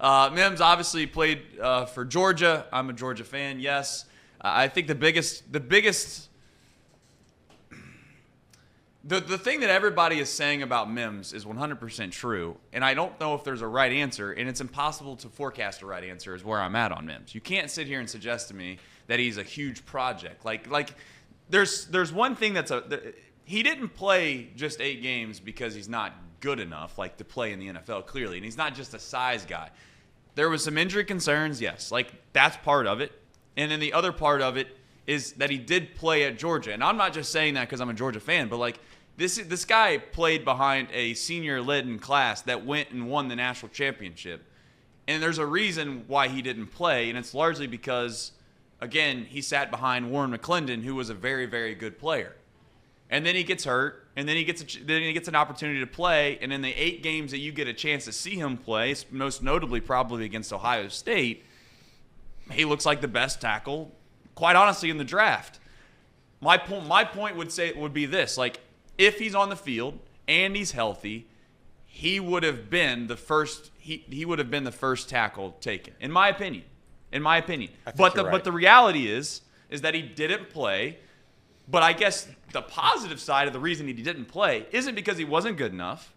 Mims obviously played for Georgia. I'm a Georgia fan, yes. I think the thing that everybody is saying about Mims is 100% true, and I don't know if there's a right answer, and it's impossible to forecast a right answer is where I'm at on Mims. You can't sit here and suggest to me that he's a huge project. Like there's one thing he didn't play just 8 games because he's not good enough like to play in the NFL, clearly, and he's not just a size guy. There was some injury concerns, yes. Like, that's part of it. And then the other part of it is that he did play at Georgia. And I'm not just saying that because I'm a Georgia fan, but, like, this guy played behind a senior-laden class that went and won the national championship. And there's a reason why he didn't play, and it's largely because, again, he sat behind Warren McClendon, who was a very, very good player. And then he gets hurt, and then he gets an opportunity to play, and in the 8 games that you get a chance to see him play, most notably probably against Ohio State, he looks like the best tackle, quite honestly, in the draft. My point would be this: like, if he's on the field and he's healthy, he would have been the first. He would have been the first tackle taken, in my opinion. But the reality is that he didn't play. But I guess the positive side of the reason he didn't play isn't because he wasn't good enough,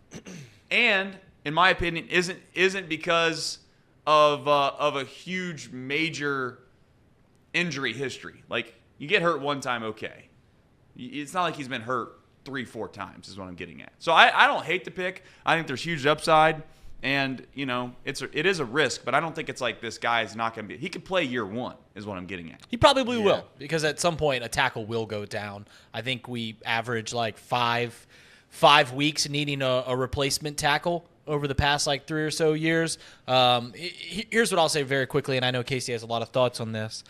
and in my opinion, isn't because of a huge major injury history. Like, you get hurt one time, okay. It's not like he's been hurt 3-4 times is what I'm getting at. So I don't hate the pick. I think there's huge upside, and it is a risk, but I don't think it's like this guy's not going to be. He could play year 1 is what I'm getting at. He probably will, because at some point a tackle will go down. I think we average like five weeks needing a replacement tackle over the past like 3 or so years. Here's what I'll say very quickly, and I know Casey has a lot of thoughts on this.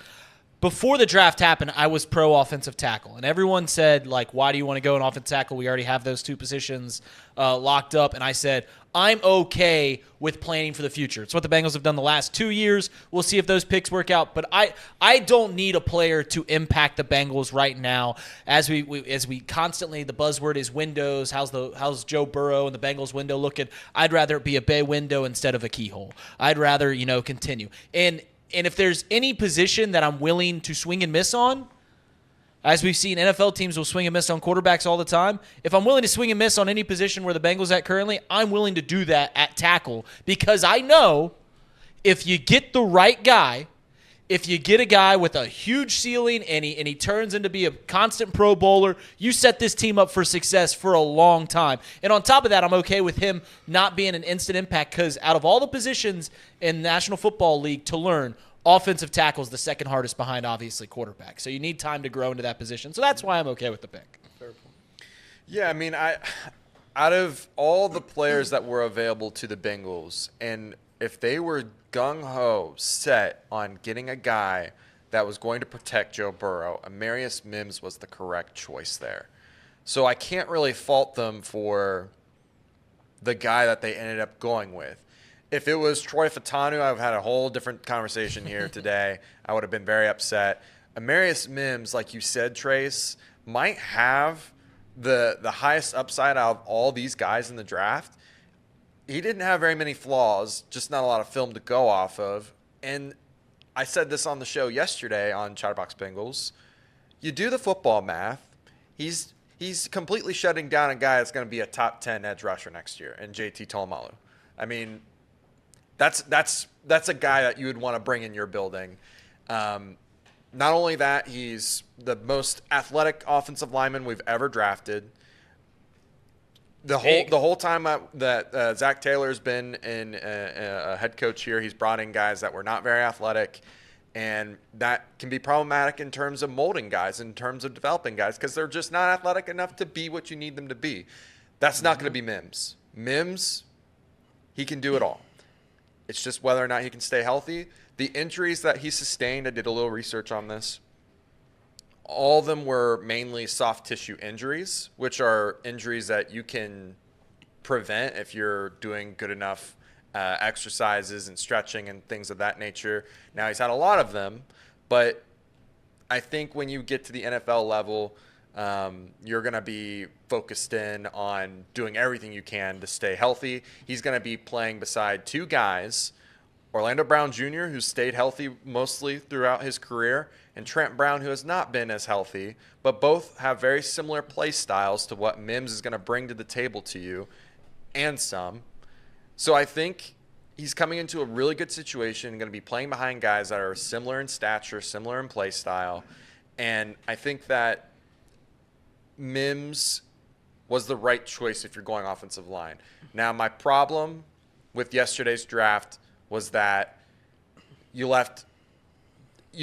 Before the draft happened, I was pro offensive tackle, and everyone said, like, why do you want to go in offensive tackle? We already have those 2 positions locked up. And I said, I'm okay with planning for the future. It's what the Bengals have done the last 2 years. We'll see if those picks work out. But I don't need a player to impact the Bengals right now. As we constantly, the buzzword is windows. How's Joe Burrow and the Bengals window looking? I'd rather it be a bay window instead of a keyhole. I'd rather continue. And if there's any position that I'm willing to swing and miss on, as we've seen, NFL teams will swing and miss on quarterbacks all the time. If I'm willing to swing and miss on any position where the Bengals at currently, I'm willing to do that at tackle, because I know if you get the right guy, if you get a guy with a huge ceiling and he turns into be a constant Pro Bowler, you set this team up for success for a long time. And on top of that, I'm okay with him not being an instant impact, because out of all the positions in the National Football League to learn, offensive tackle is the second hardest behind, obviously, quarterback. So you need time to grow into that position. So that's why I'm okay with the pick. Fair point. Yeah, I mean, out of all the players that were available to the Bengals, and if they were gung-ho set on getting a guy that was going to protect Joe Burrow, Amarius Mims was the correct choice there. So I can't really fault them for the guy that they ended up going with. If it was Troy Fautanu, I've had a whole different conversation here today. I would have been very upset. Amarius Mims, like you said, Trace, might have the highest upside out of all these guys in the draft. He didn't have very many flaws, just not a lot of film to go off of. And I said this on the show yesterday on Chatterbox Bengals. You do the football math. He's completely shutting down a guy that's going to be a top 10 edge rusher next year, and JT Tolomalu. I mean, that's a guy that you would want to bring in your building. Not only that, he's the most athletic offensive lineman we've ever drafted. The whole time that Zach Taylor's been in a head coach here, he's brought in guys that were not very athletic, and that can be problematic in terms of molding guys, in terms of developing guys, because they're just not athletic enough to be what you need them to be. That's not going to be Mims. Mims, he can do it all. It's just whether or not he can stay healthy. The injuries that he sustained, I did a little research on this. All of them were mainly soft tissue injuries, which are injuries that you can prevent if you're doing good enough exercises and stretching and things of that nature. Now, he's had a lot of them, but I think when you get to the NFL level, you're going to be focused in on doing everything you can to stay healthy. He's going to be playing beside 2 guys Orlando Brown Jr., who stayed healthy mostly throughout his career, and Trent Brown, who has not been as healthy, but both have very similar play styles to what Mims is going to bring to the table to you, and some. So I think he's coming into a really good situation, going to be playing behind guys that are similar in stature, similar in play style, and I think that Mims was the right choice if you're going offensive line. Now, my problem with yesterday's draft was that you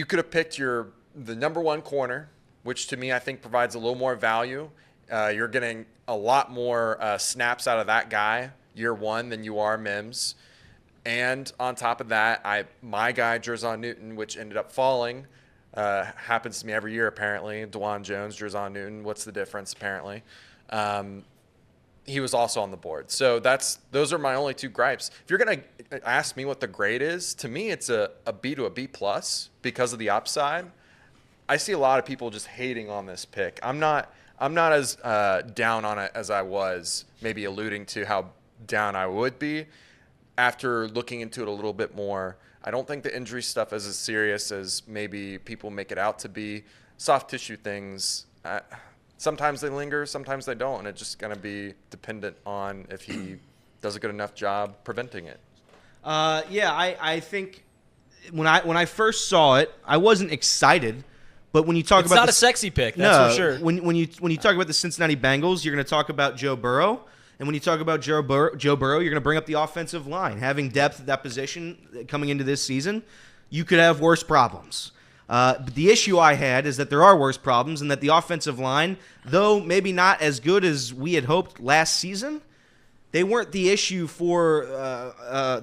could have picked the number one corner, which to me I think provides a little more value. You're getting a lot more snaps out of that guy year one than you are Mims. And on top of that, my guy, Jerzon Newton, which ended up falling, happens to me every year apparently. DeJuan Jones, Jerzon Newton, what's the difference apparently? He was also on the board. So those are my only two gripes. If you're going to ask me what the grade is, to me it's a B to a B plus because of the upside. I see a lot of people just hating on this pick. I'm not as down on it as I was, maybe alluding to how down I would be after looking into it a little bit more. I don't think the injury stuff is as serious as maybe people make it out to be. Soft tissue things, sometimes they linger, sometimes they don't, and it's just going to be dependent on if he does a good enough job preventing it. I think when I first saw it, I wasn't excited. But when you talk it's about not a sexy pick, that's for sure. When you talk about the Cincinnati Bengals, you're going to talk about Joe Burrow, and when you talk about Joe Burrow, you're going to bring up the offensive line. Having depth at that position coming into this season, you could have worse problems. But the issue I had is that there are worse problems, and that the offensive line, though maybe not as good as we had hoped last season, they weren't the issue for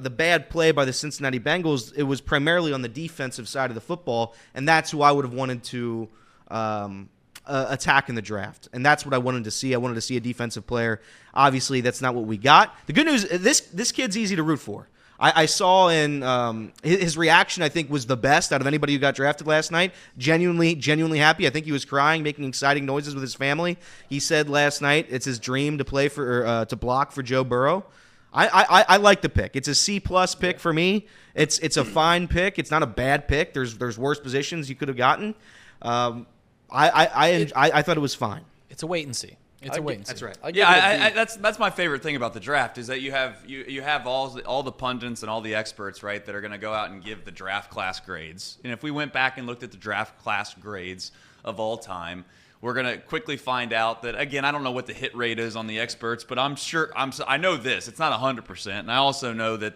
the bad play by the Cincinnati Bengals. It was primarily on the defensive side of the football, and that's who I would have wanted to attack in the draft. And that's what I wanted to see. I wanted to see a defensive player. Obviously, that's not what we got. The good news, this kid's easy to root for. I saw in his reaction, I think, was the best out of anybody who got drafted last night. Genuinely happy. I think he was crying, making exciting noises with his family. He said last night it's his dream to play for to block for Joe Burrow. I like the pick. It's a C+ pick for me. It's a fine pick. It's not a bad pick. There's worse positions you could have gotten. I thought it was fine. It's a wait and see. It's a wait and see. That's right. That's my favorite thing about the draft is that you have all the pundits and all the experts, right, that are going to go out and give the draft class grades. And if we went back and looked at the draft class grades of all time, we're going to quickly find out that, again, I don't know what the hit rate is on the experts, but I know this. It's not 100%. And I also know that,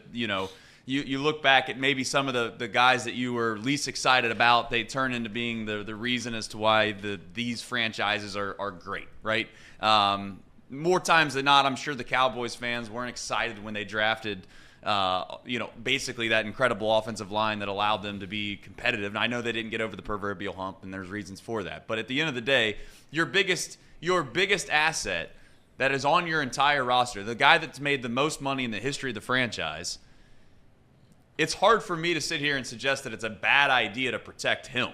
you look back at maybe some of the guys that you were least excited about, they turn into being the reason as to why these franchises are great, right? More times than not, I'm sure the Cowboys fans weren't excited when they drafted, basically that incredible offensive line that allowed them to be competitive. And I know they didn't get over the proverbial hump, and there's reasons for that. But at the end of the day, your biggest asset that is on your entire roster, the guy that's made the most money in the history of the franchise, it's hard for me to sit here and suggest that it's a bad idea to protect him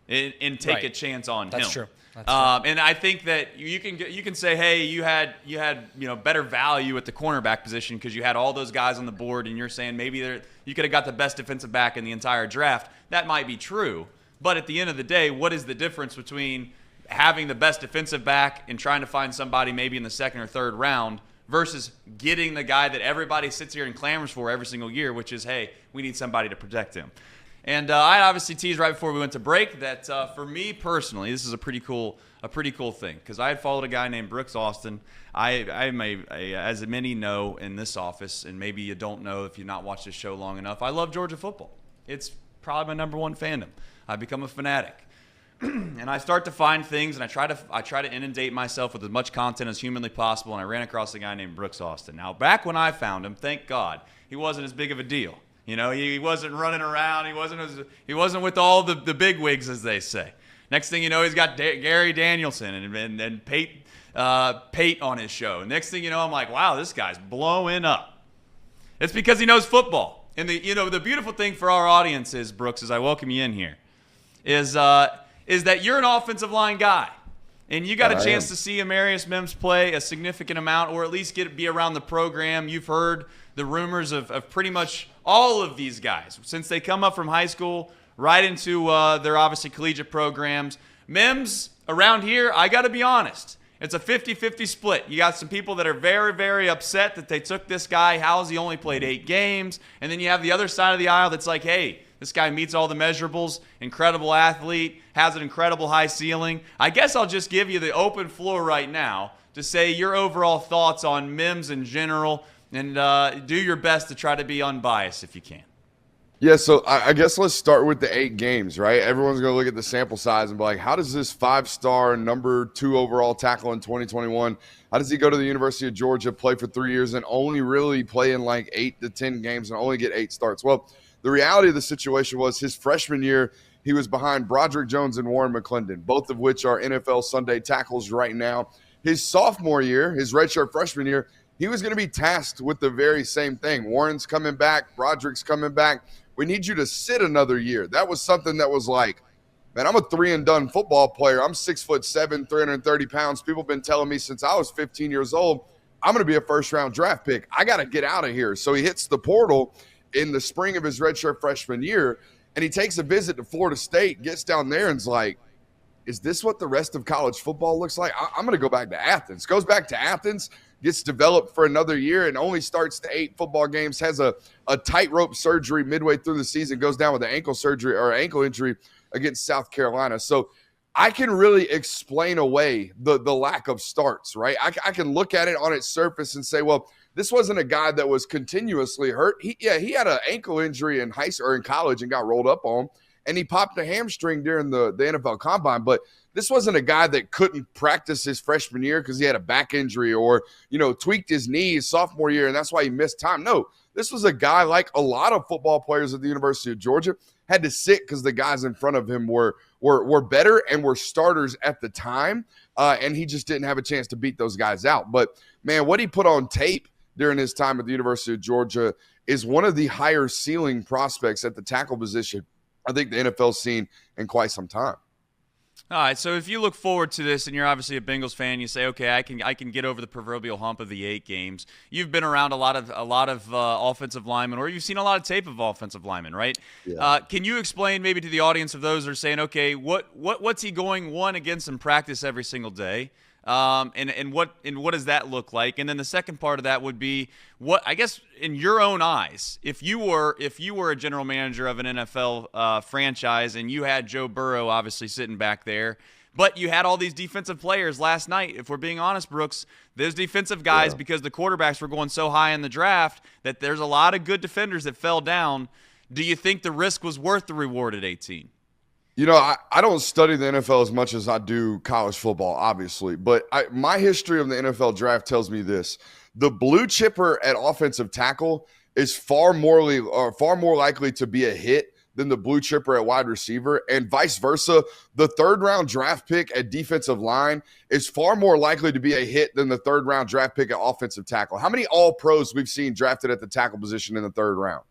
and take a chance on him. That's true. And I think that you can say, hey, you had better value at the cornerback position because you had all those guys on the board, and you're saying maybe you could have got the best defensive back in the entire draft. That might be true, but at the end of the day, what is the difference between having the best defensive back and trying to find somebody maybe in the second or third round versus getting the guy that everybody sits here and clamors for every single year, which is, hey, we need somebody to protect him. And I obviously teased right before we went to break that for me personally, this is a pretty cool thing because I had followed a guy named Brooks Austin. I'm as many know in this office, and maybe you don't know if you've not watched this show long enough, I love Georgia football. It's probably my number one fandom. I've become a fanatic. And I start to find things, and I try to inundate myself with as much content as humanly possible, and I ran across a guy named Brooks Austin. Now, back when I found him, thank God, he wasn't as big of a deal. He wasn't running around. He wasn't with all the big wigs, as they say. Next thing you know, he's got Gary Danielson and Pate on his show. Next thing you know, I'm like, wow, this guy's blowing up. It's because he knows football. And the beautiful thing for our audience is, Brooks, as I welcome you in here, is that you're an offensive line guy. And you got a chance to see Amarius Mims play a significant amount, or at least be around the program. You've heard the rumors of pretty much all of these guys since they come up from high school right into their obviously collegiate programs. Mims, around here, I got to be honest, it's a 50-50 split. You got some people that are very, very upset that they took this guy. How's he only played 8 games? And then you have the other side of the aisle that's like, hey, this guy meets all the measurables, incredible athlete, has an incredible high ceiling. I guess I'll just give you the open floor right now to say your overall thoughts on Mims in general, and do your best to try to be unbiased if you can. Yeah, so I guess let's start with the 8 games, right? Everyone's going to look at the sample size and be like, how does this 5-star number 2 overall tackle in 2021, how does he go to the University of Georgia, play for 3 years, and only really play in like 8 to 10 games and only get 8 starts? Well, the reality of the situation was his freshman year, he was behind Broderick Jones and Warren McClendon, both of which are NFL Sunday tackles right now. His sophomore year, his redshirt freshman year, he was going to be tasked with the very same thing. Warren's coming back. Broderick's coming back. We need you to sit another year. That was something that was like, man, I'm a 3-and-done football player. I'm 6'7", 330 pounds. People have been telling me since I was 15 years old, I'm going to be a first-round draft pick. I got to get out of here. So he hits the portal in the spring of his redshirt freshman year, and he takes a visit to Florida State, gets down there and's like, is this what the rest of college football looks like? I'm going to go back to Athens. Goes back to Athens, gets developed for another year, and only starts to 8 football games, has a tightrope surgery midway through the season, goes down with an ankle injury against South Carolina. So I can really explain away the lack of starts, right? I can look at it on its surface and say, well, this wasn't a guy that was continuously hurt. He had an ankle injury in college and got rolled up on, and he popped a hamstring during the NFL Combine. But this wasn't a guy that couldn't practice his freshman year because he had a back injury or, tweaked his knee his sophomore year, and that's why he missed time. No, this was a guy like a lot of football players at the University of Georgia had to sit because the guys in front of him were better and were starters at the time, and he just didn't have a chance to beat those guys out. But, man, what he put on tape during his time at the University of Georgia is one of the higher ceiling prospects at the tackle position I think the NFL's seen in quite some time. All right, so if you look forward to this and you're obviously a Bengals fan, you say, okay, I can get over the proverbial hump of the 8 games. You've been around a lot of offensive linemen, or you've seen a lot of tape of offensive linemen, right? Yeah. Can you explain maybe to the audience of those who are saying, okay, what's he going one against in practice every single day? And what does that look like? And then the second part of that would be, what, I guess, in your own eyes, if you were a general manager of an NFL franchise and you had Joe Burrow obviously sitting back there, but you had all these defensive players last night. If we're being honest, Brooks, those defensive guys, because the quarterbacks were going so high in the draft that there's a lot of good defenders that fell down. Do you think the risk was worth the reward at 18? I don't study the NFL as much as I do college football, obviously. But my history of the NFL draft tells me this. The blue chipper at offensive tackle is far more likely to be a hit than the blue chipper at wide receiver, and vice versa. The third-round draft pick at defensive line is far more likely to be a hit than the third-round draft pick at offensive tackle. How many all-pros we've seen drafted at the tackle position in the third round?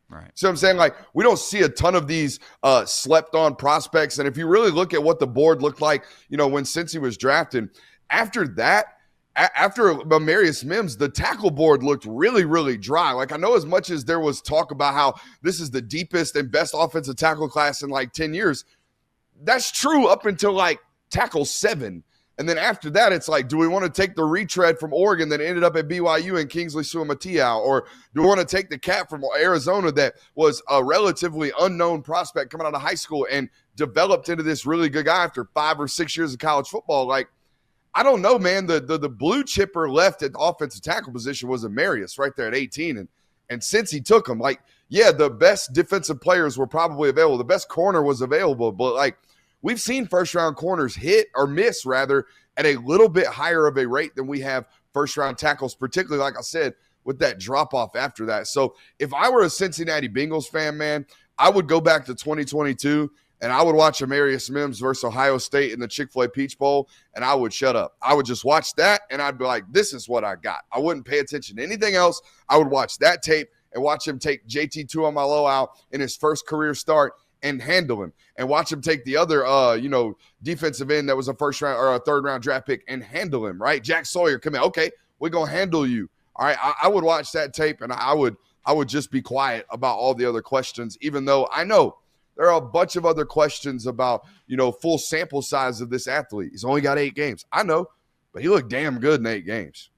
Right. So I'm saying, like, we don't see a ton of these slept-on prospects. And if you really look at what the board looked like, when Cincy was drafted, after that, after Amarius Mims, the tackle board looked really, really dry. Like, I know as much as there was talk about how this is the deepest and best offensive tackle class in, 10 years, that's true up until, tackle 7. And then after that, it's like, do we want to take the retread from Oregon that ended up at BYU and Kingsley Suamatiau? Or do we want to take the cat from Arizona that was a relatively unknown prospect coming out of high school and developed into this really good guy after 5 or 6 years of college football? I don't know, man. The blue chipper left at the offensive tackle position was Amarius right there at 18. And since he took him, the best defensive players were probably available. The best corner was available. But, we've seen first-round corners hit or miss, rather, at a little bit higher of a rate than we have first-round tackles, particularly, like I said, with that drop-off after that. So if I were a Cincinnati Bengals fan, man, I would go back to 2022, and I would watch Amarius Mims versus Ohio State in the Chick-fil-A Peach Bowl, and I would shut up. I would just watch that, and I'd be like, this is what I got. I wouldn't pay attention to anything else. I would watch that tape and watch him take JT Tuamaloau out in his first career start and handle him, and watch him take the other, defensive end that was a first round or a third round draft pick and handle him, right? Jack Sawyer, come in. Okay, we're going to handle you. All right. I would watch that tape, and I would just be quiet about all the other questions, even though I know there are a bunch of other questions about, full sample size of this athlete. He's only got 8 games. I know, but he looked damn good in 8 games.